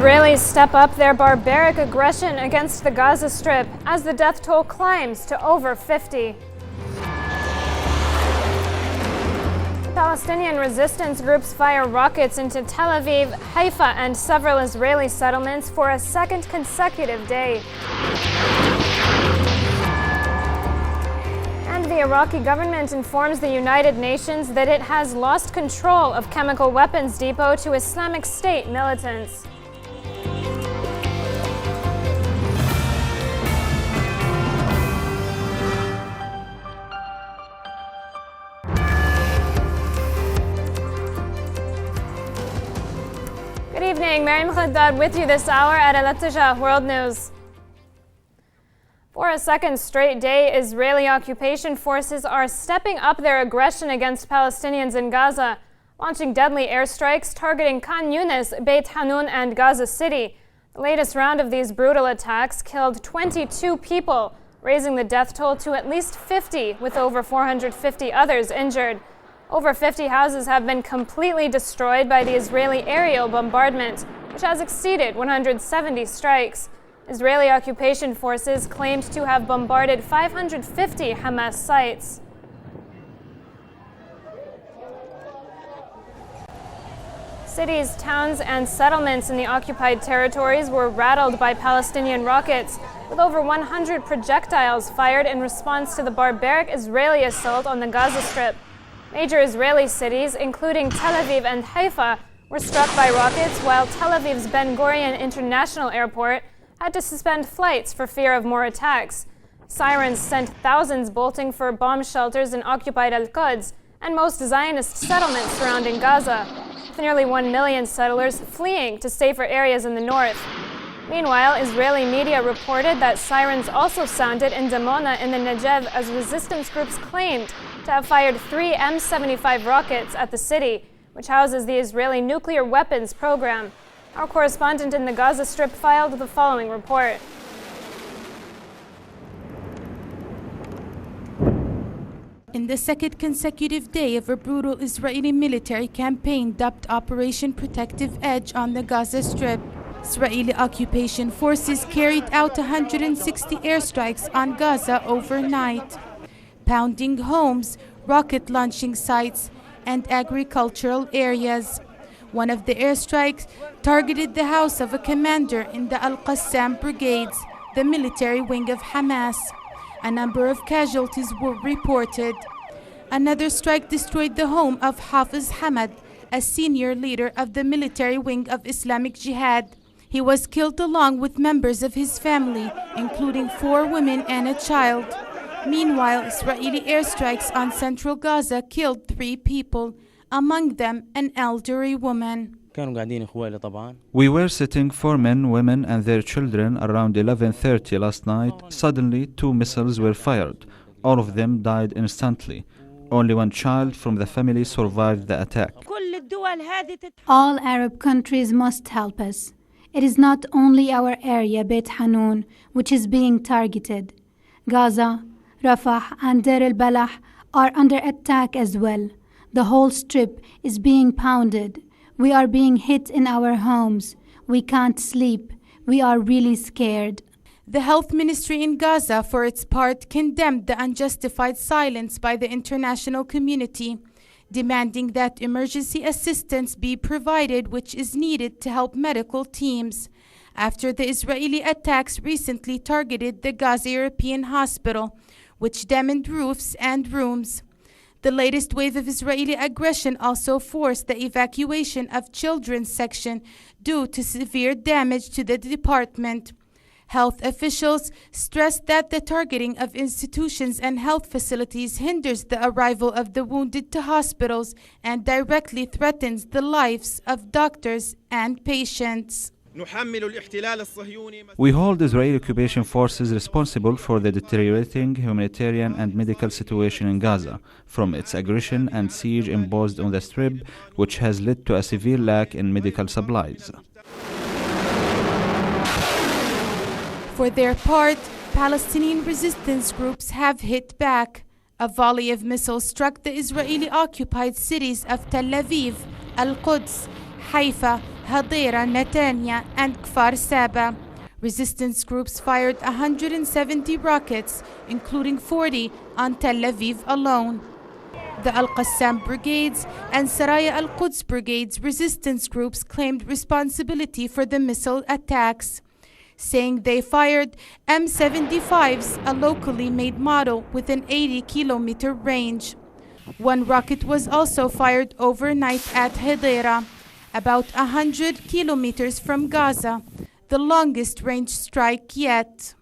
Israelis step up their barbaric aggression against the Gaza Strip as the death toll climbs to over 50. Palestinian resistance groups fire rockets into Tel Aviv, Haifa, and several Israeli settlements for a second consecutive day. And the Iraqi government informs the United Nations that it has lost control of chemical weapons depot to Islamic State militants. Good evening, Mary Mukhaddad with you this hour at Al-Attijah World News. For a second straight day, Israeli occupation forces are stepping up their aggression against Palestinians in Gaza, launching deadly airstrikes targeting Khan Yunis, Beit Hanun, and Gaza City. The latest round of these brutal attacks killed 22 people, raising the death toll to at least 50, with over 450 others injured. Over 50 houses have been completely destroyed by the Israeli aerial bombardment, which has exceeded 170 strikes. Israeli occupation forces claimed to have bombarded 550 Hamas sites. Cities, towns, and settlements in the occupied territories were rattled by Palestinian rockets, with over 100 projectiles fired in response to the barbaric Israeli assault on the Gaza Strip. Major Israeli cities, including Tel Aviv and Haifa, were struck by rockets, while Tel Aviv's Ben Gurion International Airport had to suspend flights for fear of more attacks. Sirens sent thousands bolting for bomb shelters in occupied Al-Quds and most Zionist settlements surrounding Gaza, with nearly 1 million settlers fleeing to safer areas in the north. Meanwhile, Israeli media reported that sirens also sounded in Dimona in the Negev as resistance groups claimed to have fired 3 M75 rockets at the city, which houses the Israeli nuclear weapons program. Our correspondent in the Gaza Strip filed the following report. In the second consecutive day of a brutal Israeli military campaign dubbed Operation Protective Edge on the Gaza Strip, Israeli occupation forces carried out 160 airstrikes on Gaza overnight, pounding homes, rocket launching sites, and agricultural areas. One of the airstrikes targeted the house of a commander in the Al-Qassam brigades, the military wing of Hamas. A number of casualties were reported. Another strike destroyed the home of Hafiz Hamad, a senior leader of the military wing of Islamic Jihad. He was killed along with members of his family, including 4 women and a child. Meanwhile, Israeli airstrikes on central Gaza killed 3 people, among them an elderly woman. We were sitting 4 men, women, and their children around 11:30 last night. Suddenly, 2 missiles were fired. All of them died instantly. Only 1 child from the family survived the attack. All Arab countries must help us. It is not only our area, Beit Hanun, which is being targeted. Gaza, Rafah, and Deir al-Balah are under attack as well. The whole strip is being pounded. We are being hit in our homes. We can't sleep. We are really scared. The health ministry in Gaza, for its part, condemned the unjustified silence by the international community, demanding that emergency assistance be provided, which is needed to help medical teams, after the Israeli attacks recently targeted the Gaza European Hospital, which damaged roofs and rooms. The latest wave of Israeli aggression also forced the evacuation of children's section due to severe damage to the department. Health officials stressed that the targeting of institutions and health facilities hinders the arrival of the wounded to hospitals and directly threatens the lives of doctors and patients. We hold Israeli occupation forces responsible for the deteriorating humanitarian and medical situation in Gaza, from its aggression and siege imposed on the Strip, which has led to a severe lack in medical supplies. For their part, Palestinian resistance groups have hit back. A volley of missiles struck the Israeli-occupied cities of Tel Aviv, Al-Quds, Haifa, Hadera, Netanya, and Kfar Saba. Resistance groups fired 170 rockets, including 40 on Tel Aviv alone. The Al-Qassam brigades and Saraya al-Quds brigades resistance groups claimed responsibility for the missile attacks, saying they fired M75s, a locally made model with an 80-kilometer range. One rocket was also fired overnight at Hadera, about 100 kilometers from Gaza, the longest range strike yet.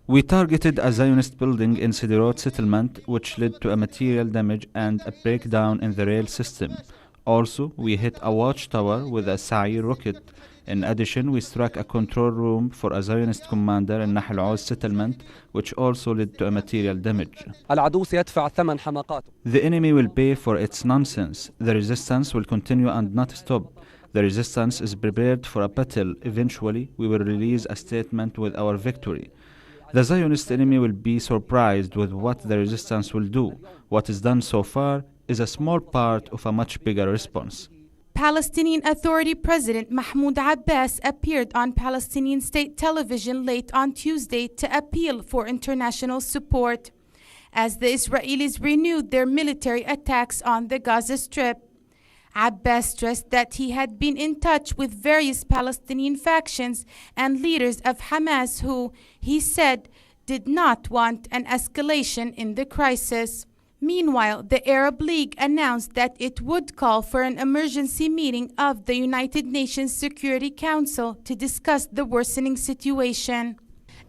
We targeted a Zionist building in Sderot settlement, which led to a material damage and a breakdown in the rail system. Also, we hit a watchtower with a Sa'ir rocket. In addition, we struck a control room for a Zionist commander in Nahl Oz settlement, which also led to a material damage. The enemy will pay for its nonsense. The resistance will continue and not stop. The resistance is prepared for a battle. Eventually, we will release a statement with our victory. The Zionist enemy will be surprised with what the resistance will do. What is done so far is a small part of a much bigger response. Palestinian Authority President Mahmoud Abbas appeared on Palestinian state television late on Tuesday to appeal for international support as the Israelis renewed their military attacks on the Gaza Strip. Abbas stressed that he had been in touch with various Palestinian factions and leaders of Hamas who, he said, did not want an escalation in the crisis. Meanwhile, the Arab League announced that it would call for an emergency meeting of the United Nations Security Council to discuss the worsening situation.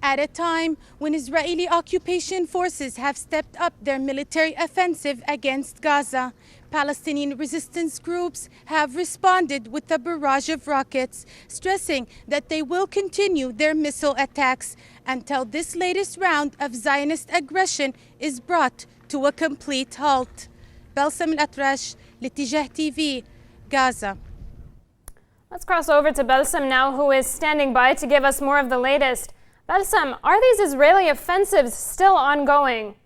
At a time when Israeli occupation forces have stepped up their military offensive against Gaza, Palestinian resistance groups have responded with a barrage of rockets, stressing that they will continue their missile attacks until this latest round of Zionist aggression is brought to a complete halt. Balsam Al-Atrash, Litijah TV, Gaza. Let's cross over to Balsam now, who is standing by to give us more of the latest. Balsam, are these Israeli offensives still ongoing?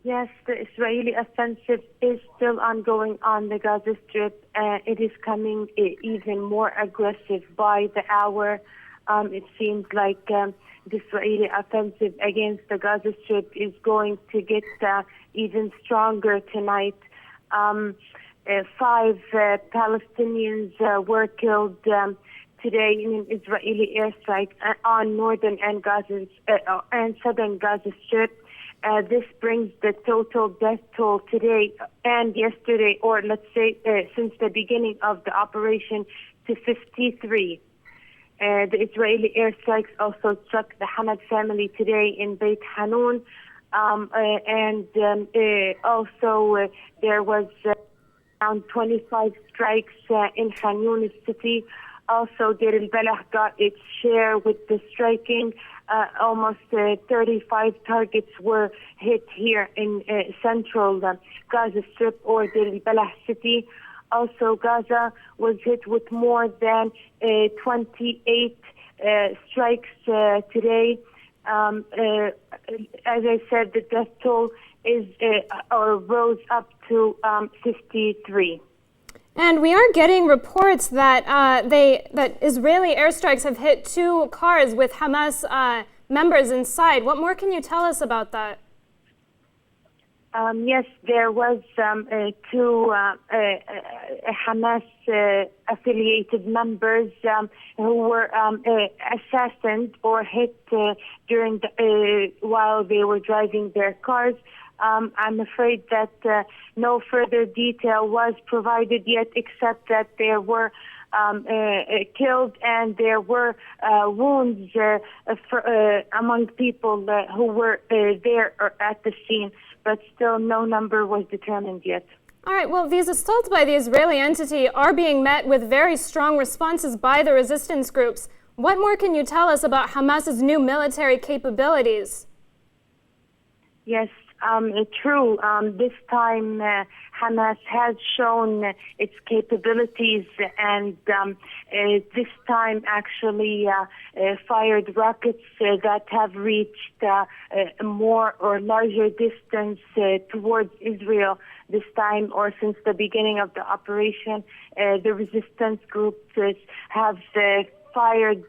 Yes, the Israeli offensive is still ongoing on the Gaza Strip. It is coming even more aggressive by the hour. It seems like the Israeli offensive against the Gaza Strip is going to get even stronger tonight. 5 Palestinians were killed today in an Israeli airstrike on northern and southern Gaza Strip. This brings the total death toll today and yesterday, or let's say since the beginning of the operation, to 53. The Israeli airstrikes also struck the Hamad family today in Beit Hanun, also there was around 25 strikes in Khan Yunis city. Also, Deir al-Balah got its share with the striking. Almost 35 targets were hit here in central Gaza Strip or Deir al-Balah city. Also, Gaza was hit with more than 28 strikes today. As I said, the death toll is rose up to 53. And we are getting reports that that Israeli airstrikes have hit 2 cars with Hamas members inside. What more can you tell us about that? Yes, there was 2 Hamas affiliated members who were assassinated or hit during while they were driving their cars. I'm afraid that no further detail was provided yet, except that there were killed and there were wounds among people who were there at the scene, but still no number was determined yet. All right, well, these assaults by the Israeli entity are being met with very strong responses by the resistance groups. What more can you tell us about Hamas's new military capabilities? Yes, True. This time, Hamas has shown its capabilities, and this time actually fired rockets that have reached a more or larger distance towards Israel. This time, or since the beginning of the operation, the resistance groups have fired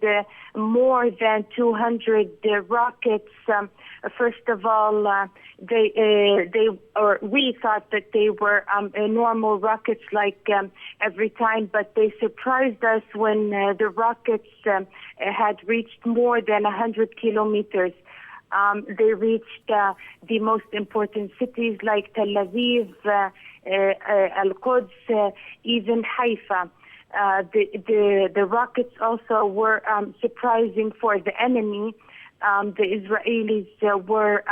more than 200 rockets. First of all, we thought that they were normal rockets like every time, but they surprised us when the rockets had reached more than 100 kilometers. They reached the most important cities like Tel Aviv, Al-Quds, even Haifa. The rockets also were surprising for the enemy. The Israelis were,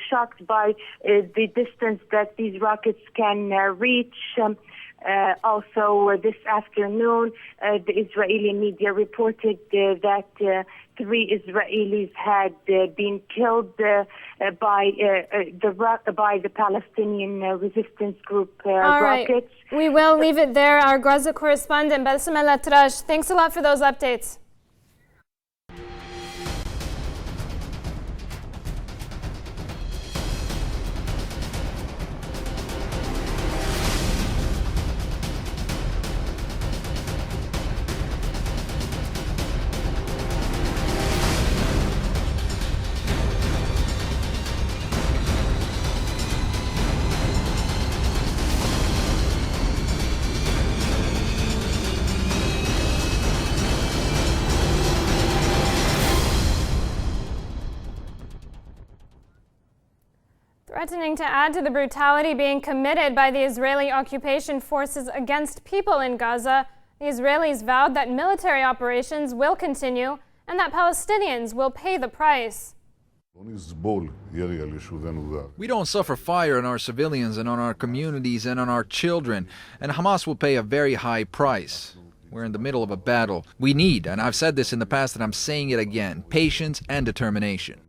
shocked by the distance that these rockets can reach. Also, this afternoon, the Israeli media reported that 3 Israelis had been killed by the Palestinian resistance group rockets. We will leave it there. Our Gaza correspondent, Balsam Al-Atrash, thanks a lot for those updates. Threatening to add to the brutality being committed by the Israeli occupation forces against people in Gaza, the Israelis vowed that military operations will continue and that Palestinians will pay the price. We don't suffer fire on our civilians and on our communities and on our children, and Hamas will pay a very high price. We're in the middle of a battle. We need, and I've said this in the past and I'm saying it again, patience and determination.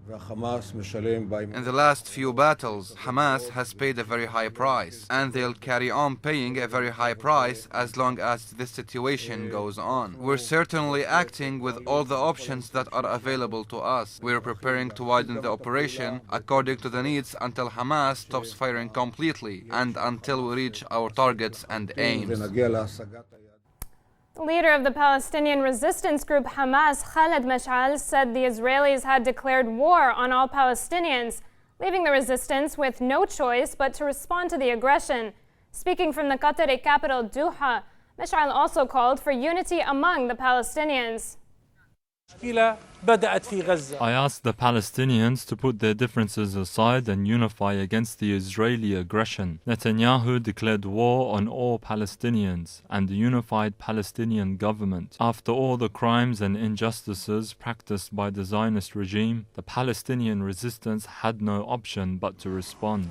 In the last few battles, Hamas has paid a very high price, and they'll carry on paying a very high price as long as this situation goes on. We're certainly acting with all the options that are available to us. We're preparing to widen the operation according to the needs until Hamas stops firing completely and until we reach our targets and aims. The leader of the Palestinian resistance group Hamas, Khaled Mash'al, said the Israelis had declared war on all Palestinians, leaving the resistance with no choice but to respond to the aggression. Speaking from the Qatari capital Doha, Mash'al also called for unity among the Palestinians. I asked the Palestinians to put their differences aside and unify against the Israeli aggression. Netanyahu declared war on all Palestinians and the unified Palestinian government. After all the crimes and injustices practiced by the Zionist regime, the Palestinian resistance had no option but to respond.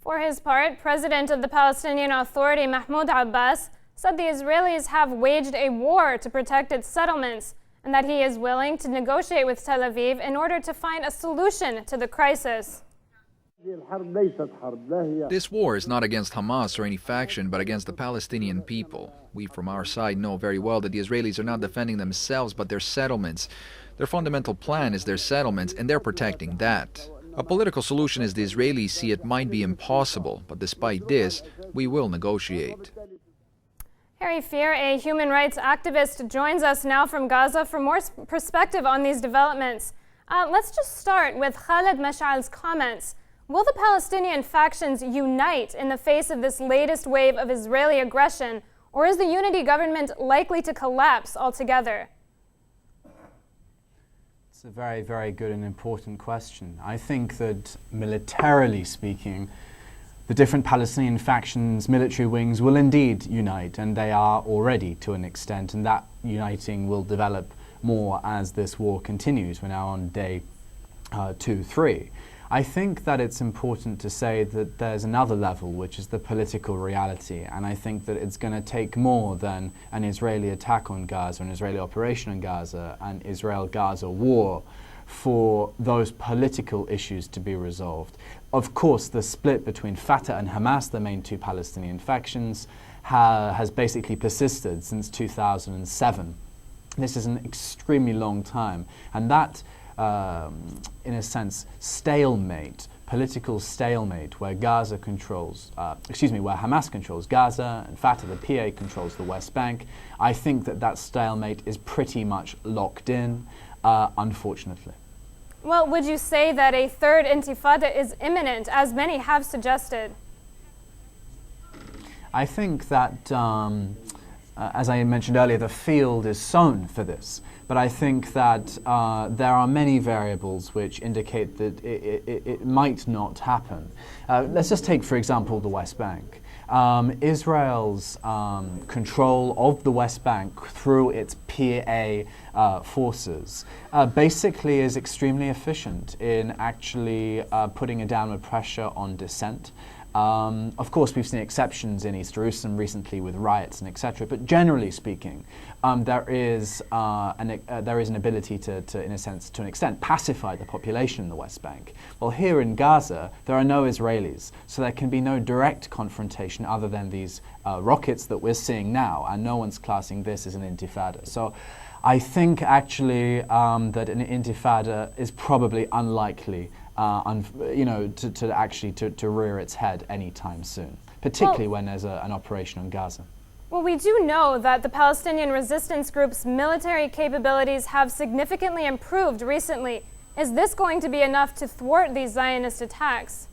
For his part, President of the Palestinian Authority Mahmoud Abbas said the Israelis have waged a war to protect its settlements and that he is willing to negotiate with Tel Aviv in order to find a solution to the crisis. This war is not against Hamas or any faction, but against the Palestinian people. We from our side know very well that the Israelis are not defending themselves but their settlements. Their fundamental plan is their settlements, and they're protecting that. A political solution as the Israelis see it might be impossible, but despite this, we will negotiate. Harry Fear, a human rights activist, joins us now from Gaza for more perspective on these developments. Let's just start with Khaled Mash'al's comments. Will the Palestinian factions unite in the face of this latest wave of Israeli aggression, or is the unity government likely to collapse altogether? It's a very, very good and important question. I think that militarily speaking, the different Palestinian factions, military wings, will indeed unite, and they are already to an extent, and that uniting will develop more as this war continues. We're now on day 2, 3. I think that it's important to say that there's another level, which is the political reality, and I think that it's going to take more than an Israeli attack on Gaza, an Israeli operation on Gaza, an Israel-Gaza war for those political issues to be resolved. Of course, the split between Fatah and Hamas, the main two Palestinian factions, has basically persisted since 2007. This is an extremely long time, and that, in a sense, stalemate, political stalemate, where Gaza controls, where Hamas controls Gaza and Fatah, the PA, controls the West Bank. I think that stalemate is pretty much locked in, unfortunately. Well, would you say that a third intifada is imminent, as many have suggested? I think that, as I mentioned earlier, the field is sown for this. But I think that there are many variables which indicate that it might not happen. Let's just take, for example, the West Bank. Israel's control of the West Bank through its PA forces basically is extremely efficient in actually putting a downward pressure on dissent. Of course, we've seen exceptions in East Jerusalem recently with riots and etc. But generally speaking, there is an ability to, in a sense, to an extent, pacify the population in the West Bank. Well, here in Gaza, there are no Israelis, so there can be no direct confrontation other than these rockets that we're seeing now, and no one's classing this as an intifada. So I think actually that an intifada is probably unlikely. To rear its head anytime soon, particularly when there's an operation on Gaza. Well, we do know that the Palestinian resistance group's military capabilities have significantly improved recently. Is this going to be enough to thwart these Zionist attacks?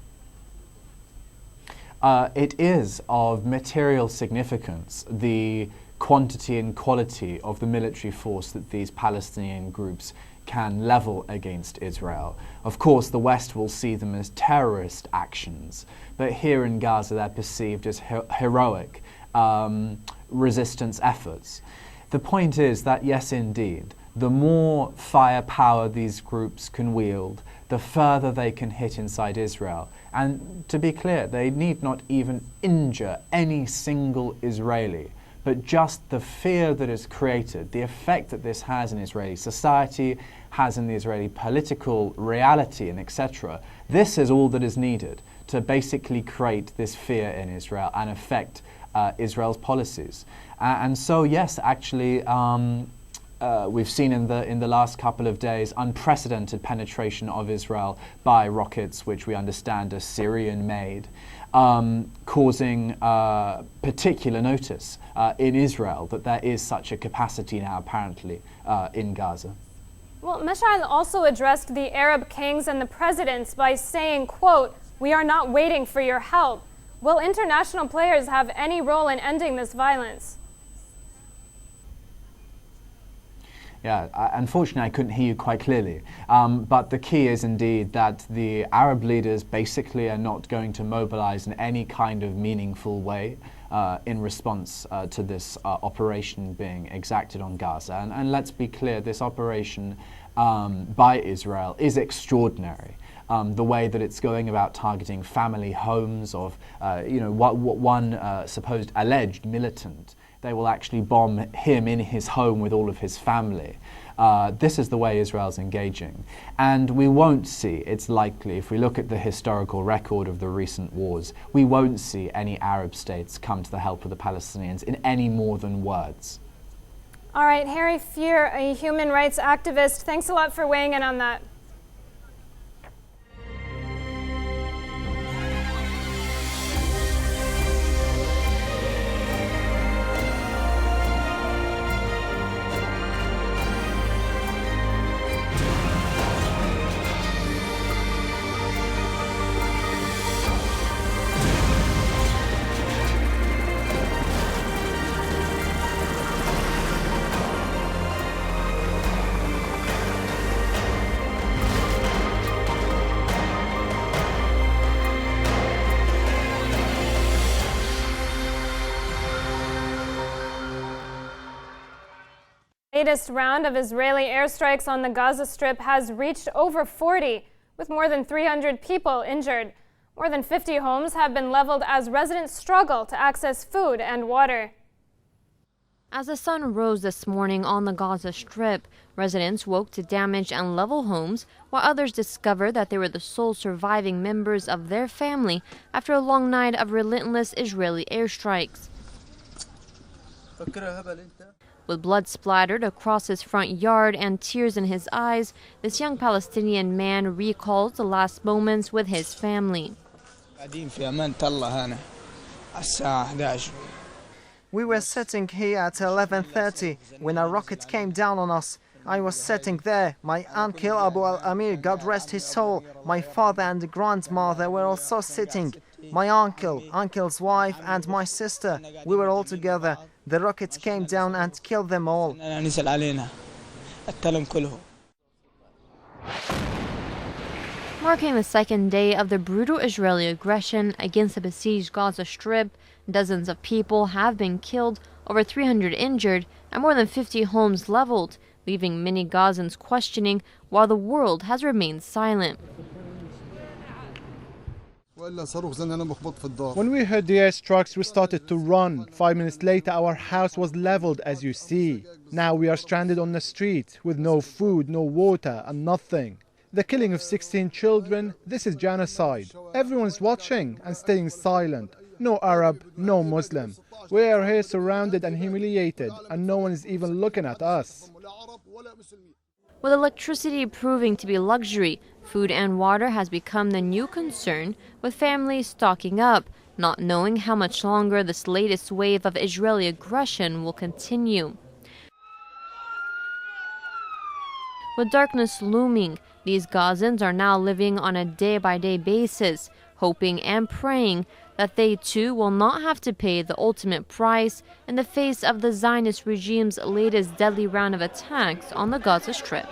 It is of material significance, the quantity and quality of the military force that these Palestinian groups can level against Israel. Of course, the West will see them as terrorist actions, but here in Gaza they're perceived as heroic resistance efforts. The point is that, yes, indeed, the more firepower these groups can wield, the further they can hit inside Israel. And to be clear, they need not even injure any single Israeli, but just the fear that is created, the effect that this has in Israeli society, has in the Israeli political reality, and etc. This is all that is needed to basically create this fear in Israel and affect Israel's policies. And so, yes, actually, we've seen in the last couple of days unprecedented penetration of Israel by rockets, which we understand are Syrian-made. Causing particular notice in Israel that there is such a capacity now apparently in Gaza. Well, Mashal also addressed the Arab kings and the presidents by saying, quote, "We are not waiting for your help." Will international players have any role in ending this violence? Yeah, unfortunately I couldn't hear you quite clearly. But the key is indeed that the Arab leaders basically are not going to mobilize in any kind of meaningful way in response to this operation being exacted on Gaza. And let's be clear, this operation by Israel is extraordinary. The way that it's going about targeting family homes of, one supposed alleged militant. They will actually bomb him in his home with all of his family. This is the way Israel's engaging. And we won't see, it's likely, if we look at the historical record of the recent wars, we won't see any Arab states come to the help of the Palestinians in any more than words. All right, Harry Fear, a human rights activist, thanks a lot for weighing in on that. The latest round of Israeli airstrikes on the Gaza Strip has reached over 40, with more than 300 people injured. More than 50 homes have been leveled as residents struggle to access food and water. As the sun rose this morning on the Gaza Strip, residents woke to damaged and level homes, while others discovered that they were the sole surviving members of their family after a long night of relentless Israeli airstrikes. With blood splattered across his front yard and tears in his eyes, this young Palestinian man recalls the last moments with his family. We were sitting here at 11:30 when a rocket came down on us. I was sitting there. My uncle Abu al-Amir, God rest his soul, my father and grandmother were also sitting. My uncle, uncle's wife and my sister, we were all together. The rockets came down and killed them all. Marking the second day of the brutal Israeli aggression against the besieged Gaza Strip, dozens of people have been killed, over 300 injured, and more than 50 homes leveled, leaving many Gazans questioning why the world has remained silent. When we heard the airstrikes, we started to run. 5 minutes later, our house was leveled, as you see. Now we are stranded on the street with no food, no water, and nothing. The killing of 16 children, this is genocide. Everyone's watching and staying silent. No Arab, no Muslim. We are here surrounded and humiliated, and no one is even looking at us. With electricity proving to be luxury, food and water has become the new concern, with families stocking up, not knowing how much longer this latest wave of Israeli aggression will continue. With darkness looming, these Gazans are now living on a day-by-day basis, hoping and praying that they too will not have to pay the ultimate price in the face of the Zionist regime's latest deadly round of attacks on the Gaza Strip.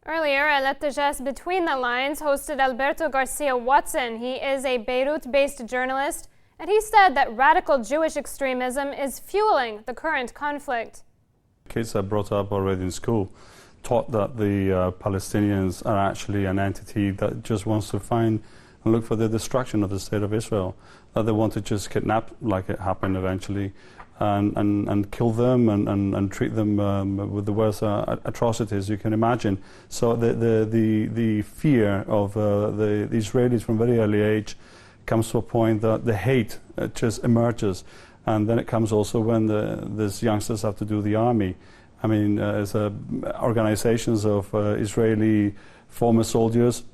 Earlier, Alat Tajas Between the Lines hosted Alberto Garcia Watson. He is a Beirut-based journalist, and he said that radical Jewish extremism is fueling the current conflict. Kids are brought up already in school, taught that the Palestinians are actually an entity that just wants to find and look for the destruction of the state of Israel, that they want to just kidnap, like it happened eventually, and kill them and treat them with the worst atrocities you can imagine. So the fear of the Israelis from very early age comes to a point that the hate just emerges. And then it comes also when these youngsters have to do the army. I mean, there's organizations of Israeli former soldiers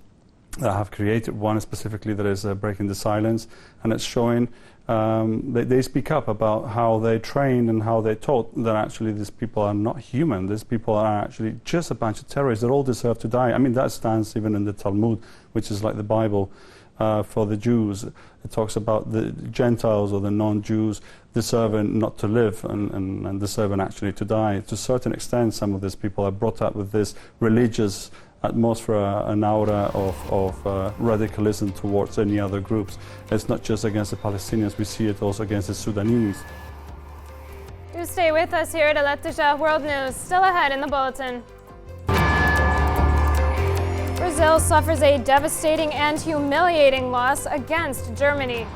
that have created one specifically that is breaking the silence, and it's showing they speak up about how they trained and how they taught that actually these people are not human. These people are actually just a bunch of terrorists that all deserve to die. I mean, that stands even in the Talmud, which is like the Bible. For the Jews, it talks about the Gentiles or the non-Jews deserving not to live and deserving actually to die. To a certain extent, some of these people are brought up with this religious atmosphere, an aura of radicalism towards any other groups. It's not just against the Palestinians, we see it also against the Sudanese. Do stay with us here at Alat Tajas World News. Still ahead in the Bulletin. Brazil suffers a devastating and humiliating loss against Germany.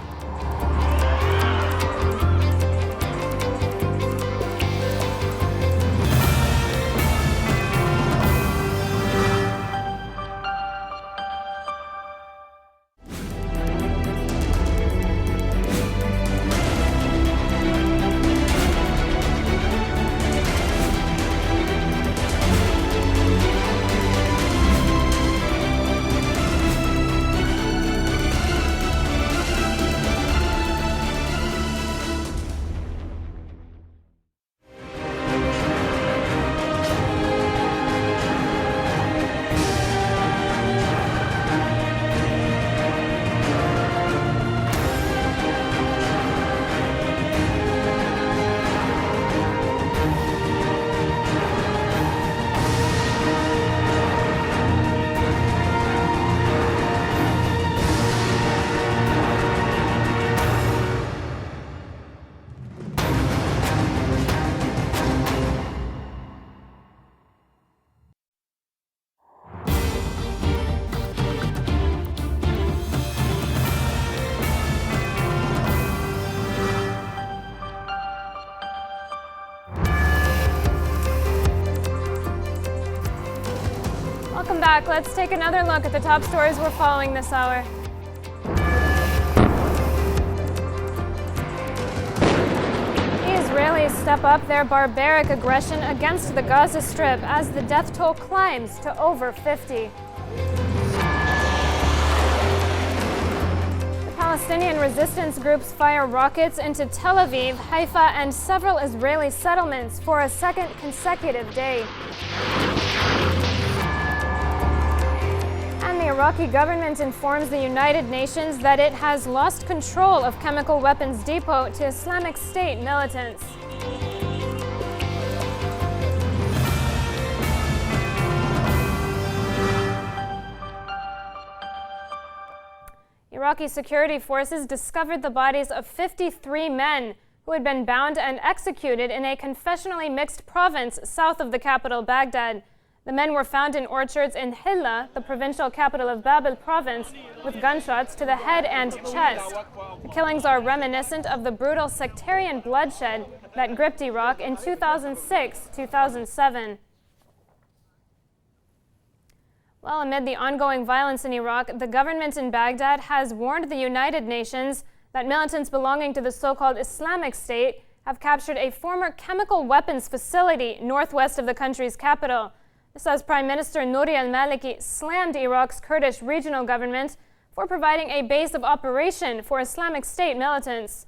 Welcome back. Let's take another look at the top stories we're following this hour. The Israelis step up their barbaric aggression against the Gaza Strip as the death toll climbs to over 50. Palestinian resistance groups fire rockets into Tel Aviv, Haifa, and several Israeli settlements for a second consecutive day. And the Iraqi government informs the United Nations that it has lost control of chemical weapons depot to Islamic State militants. Iraqi security forces discovered the bodies of 53 men who had been bound and executed in a confessionally mixed province south of the capital, Baghdad. The men were found in orchards in Hilla, the provincial capital of Babel province, with gunshots to the head and chest. The killings are reminiscent of the brutal sectarian bloodshed that gripped Iraq in 2006-2007. Well, amid the ongoing violence in Iraq, the government in Baghdad has warned the United Nations that militants belonging to the so-called Islamic State have captured a former chemical weapons facility northwest of the country's capital. This as Prime Minister Nouri al-Maliki slammed Iraq's Kurdish regional government for providing a base of operation for Islamic State militants.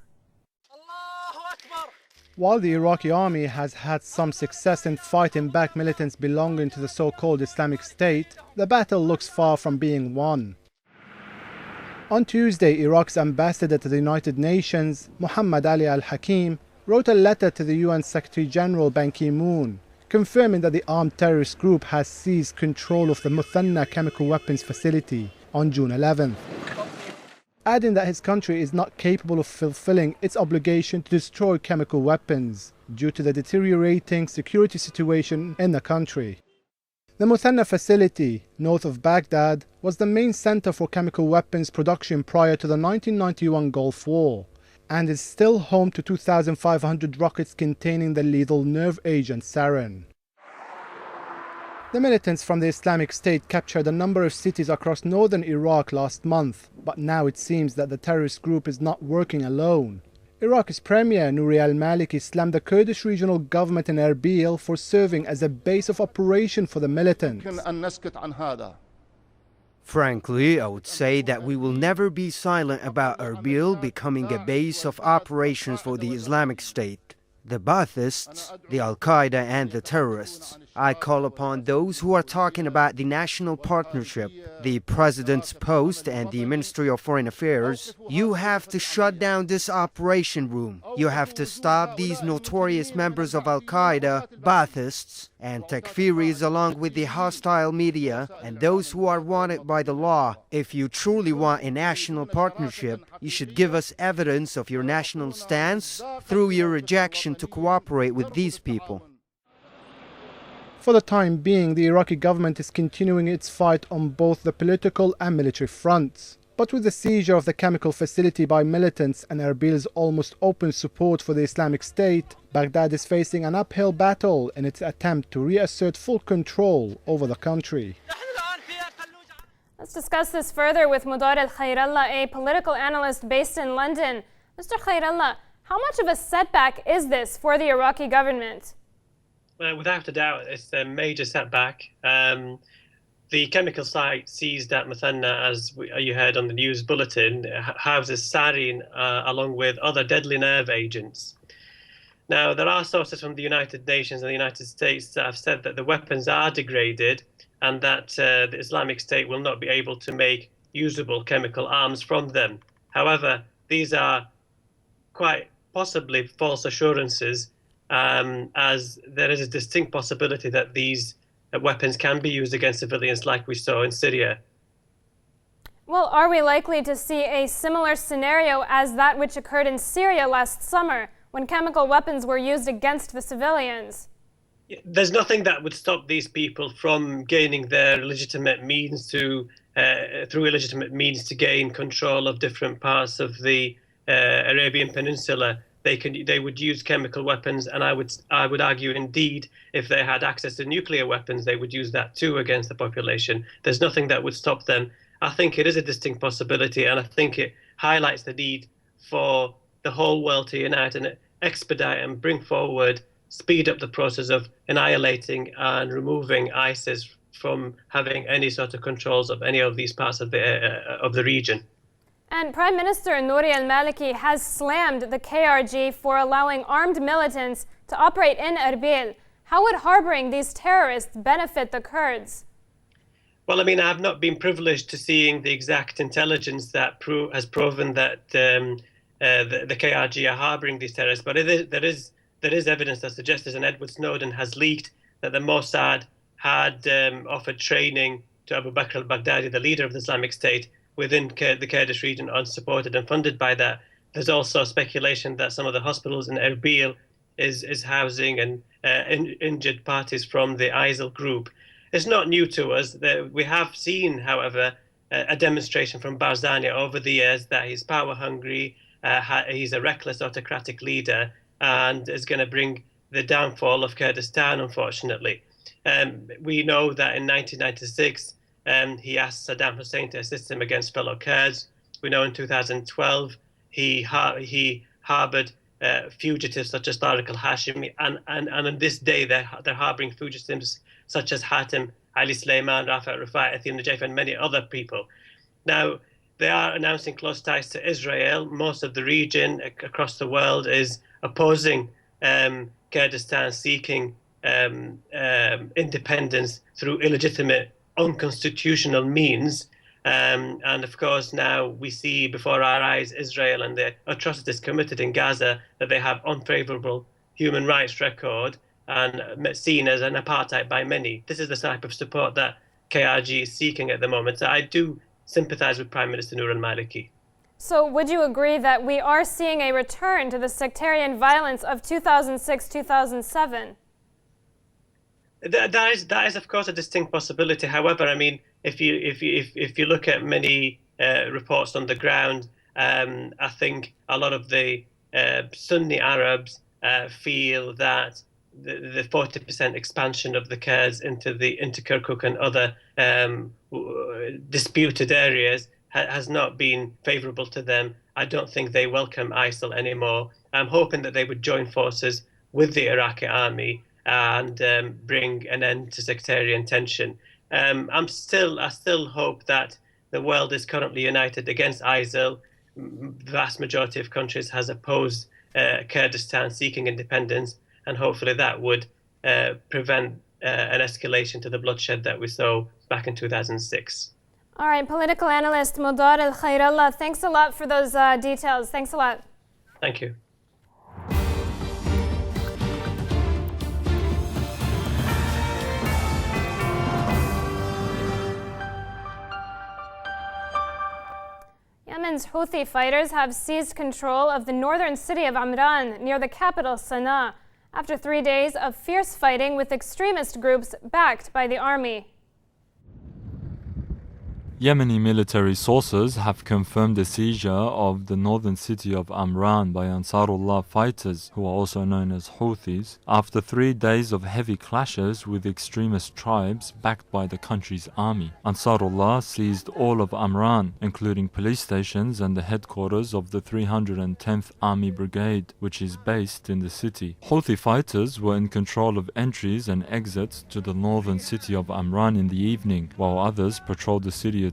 While the Iraqi army has had some success in fighting back militants belonging to the so-called Islamic State, the battle looks far from being won. On Tuesday, Iraq's ambassador to the United Nations, Muhammad Ali al-Hakim, wrote a letter to the UN Secretary General Ban Ki-moon, confirming that the armed terrorist group has seized control of the Muthanna chemical weapons facility on June 11th. Adding that his country is not capable of fulfilling its obligation to destroy chemical weapons due to the deteriorating security situation in the country. The Muthanna facility, north of Baghdad, was the main center for chemical weapons production prior to the 1991 Gulf War, and is still home to 2,500 rockets containing the lethal nerve agent sarin. The militants from the Islamic State captured a number of cities across northern Iraq last month, but now it seems that the terrorist group is not working alone. Iraq's Premier Nouri al-Maliki slammed the Kurdish regional government in Erbil for serving as a base of operation for the militants. Frankly, I would say that we will never be silent about Erbil becoming a base of operations for the Islamic State, the Baathists, the Al-Qaeda and the terrorists. I call upon those who are talking about the national partnership, the President's post and the Ministry of Foreign Affairs. You have to shut down this operation room. You have to stop these notorious members of Al-Qaeda, Baathists, and Takfiris along with the hostile media and those who are wanted by the law. If you truly want a national partnership, you should give us evidence of your national stance through your rejection to cooperate with these people. For the time being, the Iraqi government is continuing its fight on both the political and military fronts. But with the seizure of the chemical facility by militants and Erbil's almost open support for the Islamic State, Baghdad is facing an uphill battle in its attempt to reassert full control over the country. Let's discuss this further with Mudar al-Khairallah, a political analyst based in London. Mr. Khairallah, how much of a setback is this for the Iraqi government? Without a doubt, it's a major setback. The chemical site seized at Muthanna, as you heard on the news bulletin, houses sarin along with other deadly nerve agents. Now, there are sources from the United Nations and the United States that have said that the weapons are degraded and that the Islamic State will not be able to make usable chemical arms from them. However, these are quite possibly false assurances, as there is a distinct possibility that these weapons can be used against civilians like we saw in Syria. Well, are we likely to see a similar scenario as that which occurred in Syria last summer, when chemical weapons were used against the civilians? There's nothing that would stop these people from gaining their legitimate means to, through illegitimate means, to gain control of different parts of the Arabian Peninsula. they would use chemical weapons, and I would argue indeed if they had access to nuclear weapons they would use that too against the population. There's nothing that would stop them. I think it is a distinct possibility, and I think it highlights the need for the whole world to unite and expedite and bring forward, speed up the process of annihilating and removing ISIS from having any sort of controls of any of these parts of the region. And Prime Minister Nouri al-Maliki has slammed the KRG for allowing armed militants to operate in Erbil. How would harboring these terrorists benefit the Kurds? Well, I mean, I have not been privileged to seeing the exact intelligence that has proven that the KRG are harboring these terrorists, but there is evidence that suggests, and Edward Snowden has leaked, that the Mossad had offered training to Abu Bakr al-Baghdadi, the leader of the Islamic State, within the Kurdish region, unsupported and funded by that. There's also speculation that some of the hospitals in Erbil is housing and injured parties from the ISIL group. It's not new to us. We have seen, however, a demonstration from Barzani over the years that he's power hungry, he's a reckless autocratic leader, and is going to bring the downfall of Kurdistan, unfortunately. We know that in 1996, he asked Saddam Hussein to assist him against fellow Kurds. We know in 2012 he harbored fugitives such as Tariq al-Hashimi, and on this day they're harboring fugitives such as Hatem Ali Suleiman, Rafa Rafai, Athena Najaf, and many other people. Now, they are announcing close ties to Israel. Most of the region across the world is opposing Kurdistan seeking independence through illegitimate, unconstitutional means. And of course, now we see before our eyes Israel and the atrocities committed in Gaza, that they have unfavorable human rights record and seen as an apartheid by many. This is the type of support that KRG is seeking at the moment. So I do sympathize with Prime Minister Nouri al-Maliki. So would you agree that we are seeing a return to the sectarian violence of 2006-2007? That is of course a distinct possibility. However, I mean, if you look at many reports on the ground, I think a lot of the Sunni Arabs feel that the 40% expansion of the Kurds into Kirkuk and other disputed areas has not been favorable to them. I don't think they welcome ISIL anymore. I'm hoping that they would join forces with the Iraqi army and bring an end to sectarian tension. I still hope that the world is currently united against ISIL. The vast majority of countries has opposed Kurdistan seeking independence, and hopefully that would prevent an escalation to the bloodshed that we saw back in 2006. All right, political analyst Modar Al-Khairallah, thanks a lot for those details. Thanks a lot. Thank you. Yemen's Houthi fighters have seized control of the northern city of Amran near the capital Sana'a after 3 days of fierce fighting with extremist groups backed by the army. Yemeni military sources have confirmed the seizure of the northern city of Amran by Ansarullah fighters, who are also known as Houthis, after 3 days of heavy clashes with extremist tribes backed by the country's army. Ansarullah seized all of Amran, including police stations and the headquarters of the 310th Army Brigade, which is based in the city. Houthi fighters were in control of entries and exits to the northern city of Amran in the evening, while others patrolled the city itself.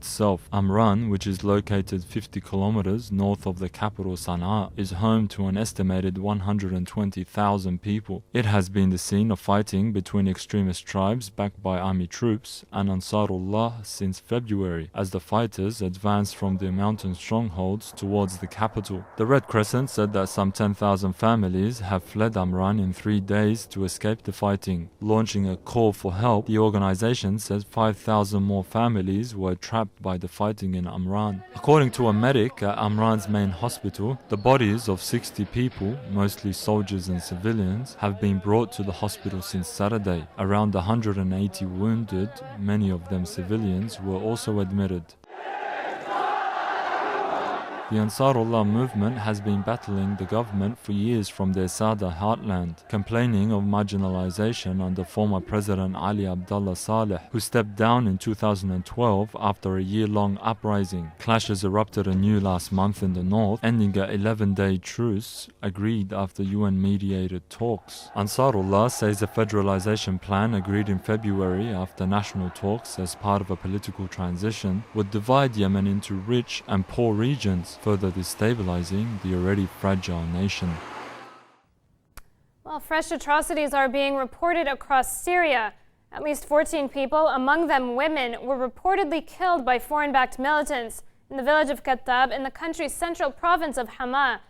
Amran, which is located 50 kilometers north of the capital Sana'a, is home to an estimated 120,000 people. It has been the scene of fighting between extremist tribes backed by army troops and Ansarullah since February, as the fighters advanced from their mountain strongholds towards the capital. The Red Crescent said that some 10,000 families have fled Amran in 3 days to escape the fighting. Launching a call for help, the organization says 5,000 more families were trapped by the fighting in Amran. According to a medic at Amran's main hospital, the bodies of 60 people, mostly soldiers and civilians, have been brought to the hospital since Saturday. Around 180 wounded, many of them civilians, were also admitted. The Ansarullah movement has been battling the government for years from their Sada heartland, complaining of marginalization under former President Ali Abdullah Saleh, who stepped down in 2012 after a year-long uprising. Clashes erupted anew last month in the north, ending an 11-day truce agreed after UN-mediated talks. Ansarullah says a federalization plan agreed in February after national talks as part of a political transition would divide Yemen into rich and poor regions, further destabilizing the already fragile nation. Well, fresh atrocities are being reported across Syria. At least 14 people, among them women, were reportedly killed by foreign-backed militants in the village of Kattab in the country's central province of Hama.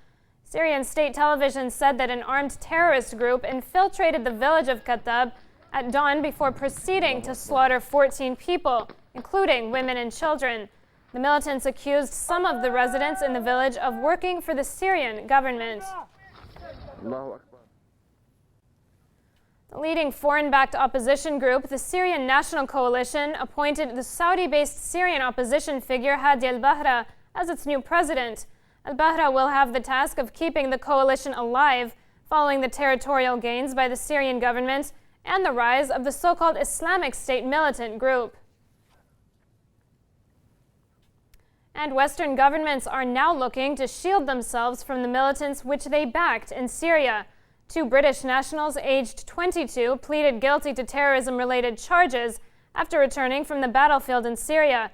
Syrian state television said that an armed terrorist group infiltrated the village of Kattab at dawn before proceeding to slaughter 14 people, including women and children. The militants accused some of the residents in the village of working for the Syrian government. The leading foreign-backed opposition group, the Syrian National Coalition, appointed the Saudi-based Syrian opposition figure Hadi al-Bahra as its new president. Al-Bahra will have the task of keeping the coalition alive following the territorial gains by the Syrian government and the rise of the so-called Islamic State militant group. And Western governments are now looking to shield themselves from the militants which they backed in Syria. 2 British nationals aged 22 pleaded guilty to terrorism-related charges after returning from the battlefield in Syria.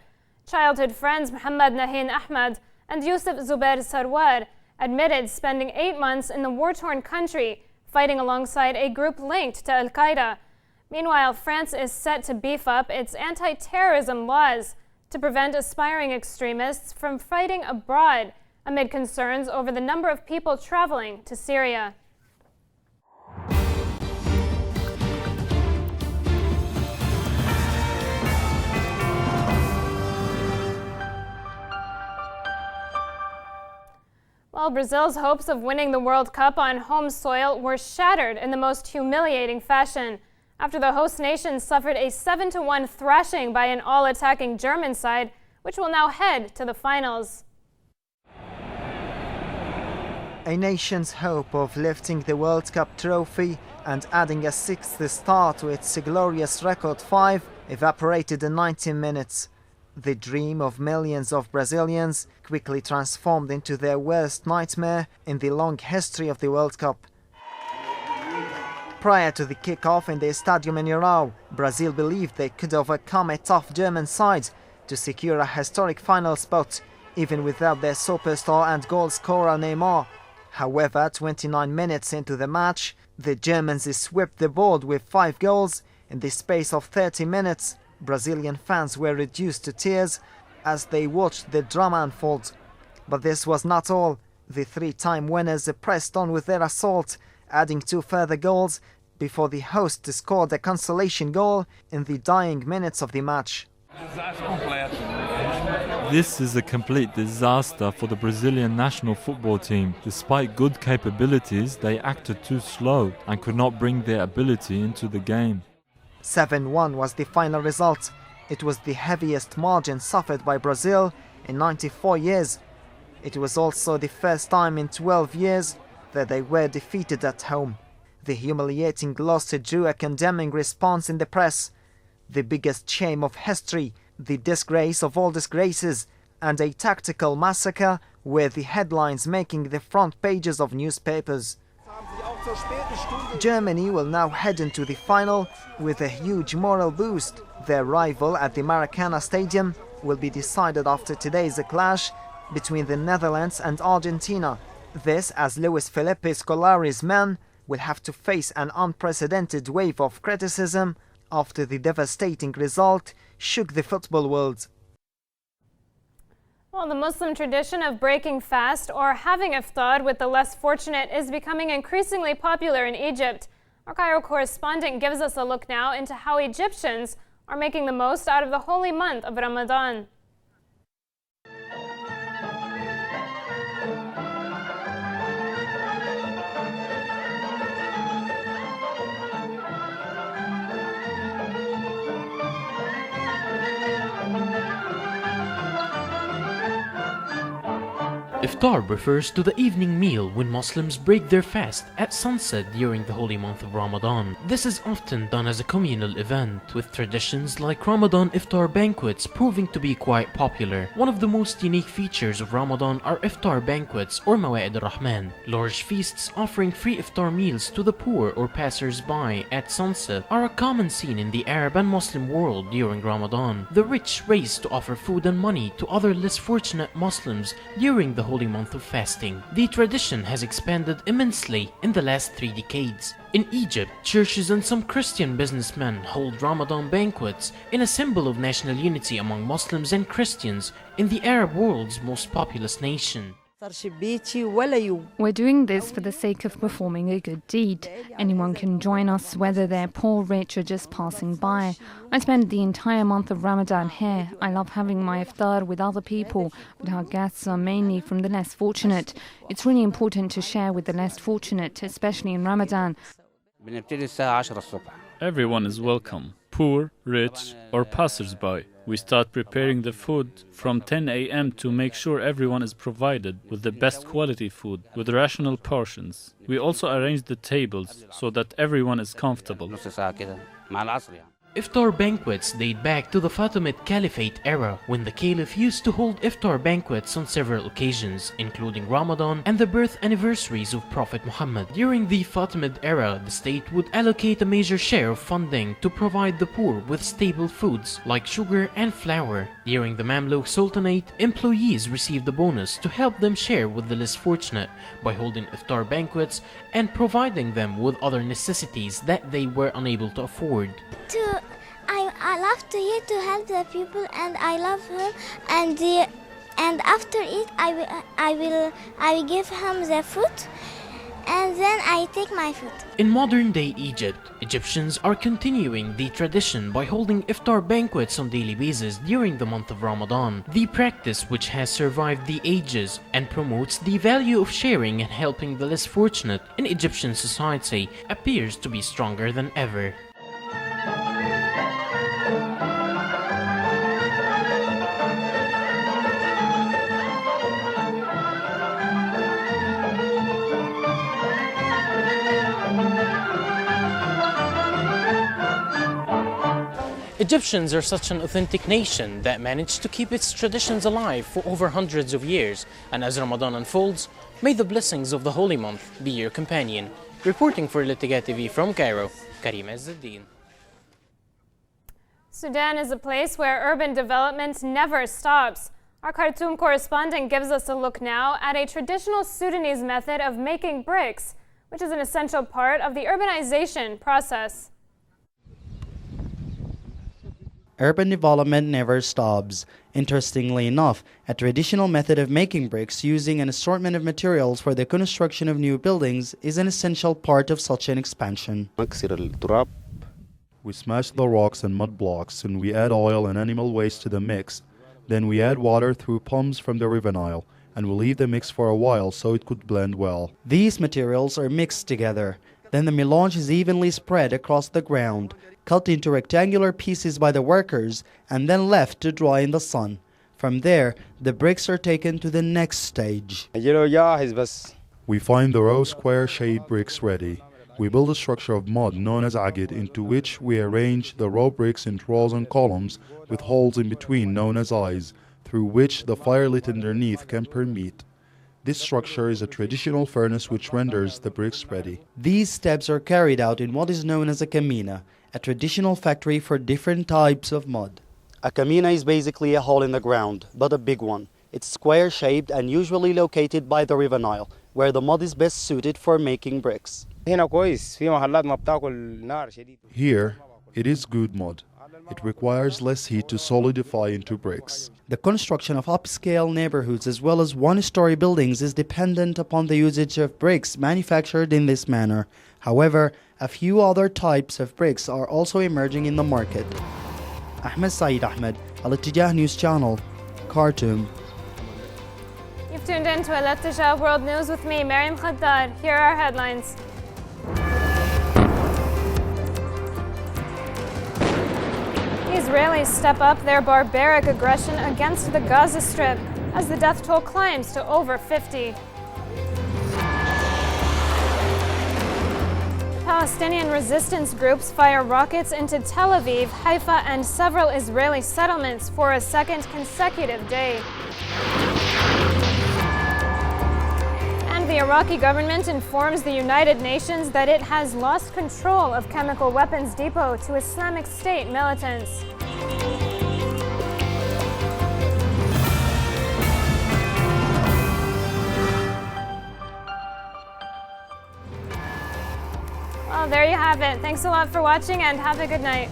Childhood friends Muhammad Nahin Ahmad and Yusuf Zubair Sarwar admitted spending 8 months in the war-torn country, fighting alongside a group linked to Al-Qaeda. Meanwhile, France is set to beef up its anti-terrorism laws to prevent aspiring extremists from fighting abroad amid concerns over the number of people traveling to Syria. Well, Brazil's hopes of winning the World Cup on home soil were shattered in the most humiliating fashion after the host nation suffered a 7-1 thrashing by an all-attacking German side, which will now head to the finals. A nation's hope of lifting the World Cup trophy and adding a 6th star to its glorious record 5 evaporated in 90 minutes. The dream of millions of Brazilians quickly transformed into their worst nightmare in the long history of the World Cup. Prior to the kick-off in the Estádio Mineirão, Brazil believed they could overcome a tough German side to secure a historic final spot, even without their superstar and goal scorer Neymar. However, 29 minutes into the match, the Germans swept the board with 5 goals. In the space of 30 minutes, Brazilian fans were reduced to tears as they watched the drama unfold. But this was not all. The 3-time winners pressed on with their assault, adding 2 further goals before the host scored a consolation goal in the dying minutes of the match. This is a complete disaster for the Brazilian national football team. Despite good capabilities, they acted too slow and could not bring their ability into the game. 7-1 was the final result. It was the heaviest margin suffered by Brazil in 94 years. It was also the first time in 12 years that they were defeated at home. The humiliating loss drew a condemning response in the press. The biggest shame of history, the disgrace of all disgraces, and a tactical massacre were the headlines making the front pages of newspapers. Germany will now head into the final with a huge moral boost. Their rival at the Maracana Stadium will be decided after today's clash between the Netherlands and Argentina. This, as Luis Felipe Scolari's men will have to face an unprecedented wave of criticism after the devastating result shook the football world. Well, the Muslim tradition of breaking fast or having iftar with the less fortunate is becoming increasingly popular in Egypt. Our Cairo correspondent gives us a look now into how Egyptians are making the most out of the holy month of Ramadan. Iftar refers to the evening meal when Muslims break their fast at sunset during the holy month of Ramadan. This is often done as a communal event, with traditions like Ramadan iftar banquets proving to be quite popular. One of the most unique features of Ramadan are iftar banquets or Mawa'id al-Rahman, large feasts offering free iftar meals to the poor or passers-by at sunset are a common scene in the Arab and Muslim world during Ramadan. The rich race to offer food and money to other less fortunate Muslims during the holy month of fasting. The tradition has expanded immensely in the last 3 decades. In Egypt, churches and some Christian businessmen hold Ramadan banquets in a symbol of national unity among Muslims and Christians in the Arab world's most populous nation. We're doing this for the sake of performing a good deed. Anyone can join us, whether they're poor, rich, or just passing by. I spend the entire month of Ramadan here. I love having my iftar with other people, but our guests are mainly from the less fortunate. It's really important to share with the less fortunate, especially in Ramadan. Everyone is welcome, poor, rich, or passers-by. We start preparing the food from 10 a.m. to make sure everyone is provided with the best quality food, with rational portions. We also arrange the tables so that everyone is comfortable. Iftar banquets date back to the Fatimid Caliphate era, when the Caliph used to hold iftar banquets on several occasions, including Ramadan and the birth anniversaries of Prophet Muhammad. During the Fatimid era, the state would allocate a major share of funding to provide the poor with stable foods like sugar and flour. During the Mamluk Sultanate, employees received a bonus to help them share with the less fortunate by holding iftar banquets and providing them with other necessities that they were unable to afford. I love to eat to help the people, and I love him. And after it, I will give him the food, and then I take my food. In modern-day Egypt, Egyptians are continuing the tradition by holding iftar banquets on daily basis during the month of Ramadan. The practice, which has survived the ages and promotes the value of sharing and helping the less fortunate in Egyptian society, appears to be stronger than ever. Egyptians are such an authentic nation that managed to keep its traditions alive for over hundreds of years, and as Ramadan unfolds, may the blessings of the holy month be your companion. Reporting for Litiga TV from Cairo, Karim Azzuddin. Sudan is a place where urban development never stops. Our Khartoum correspondent gives us a look now at a traditional Sudanese method of making bricks, which is an essential part of the urbanization process. Urban development never stops. Interestingly enough, a traditional method of making bricks using an assortment of materials for the construction of new buildings is an essential part of such an expansion. We smash the rocks and mud blocks, and we add oil and animal waste to the mix. Then we add water through pumps from the River Nile, and we leave the mix for a while so it could blend well. These materials are mixed together. Then the melange is evenly spread across the ground, cut into rectangular pieces by the workers, and then left to dry in the sun. From there, the bricks are taken to the next stage. We find the raw square-shaped bricks ready. We build a structure of mud known as agate, into which we arrange the raw bricks in rows and columns with holes in between known as eyes, through which the fire lit underneath can permeate. This structure is a traditional furnace which renders the bricks ready. These steps are carried out in what is known as a kamina, a traditional factory for different types of mud. A kamina is basically a hole in the ground, but a big one. It's square-shaped and usually located by the River Nile, where the mud is best suited for making bricks. Here, it is good mud. It requires less heat to solidify into bricks. The construction of upscale neighborhoods as well as one-story buildings is dependent upon the usage of bricks manufactured in this manner. However, a few other types of bricks are also emerging in the market. Ahmed Saeed Ahmed, Al-Ittijah News Channel, Khartoum. You've tuned in to Al-Ittijah World News with me, Mariam Khaddad. Here are our headlines. The Israelis step up their barbaric aggression against the Gaza Strip as the death toll climbs to over 50. Palestinian resistance groups fire rockets into Tel Aviv, Haifa, and several Israeli settlements for a second consecutive day. And the Iraqi government informs the United Nations that it has lost control of chemical weapons depot to Islamic State militants. Well, there you have it. Thanks a lot for watching and have a good night.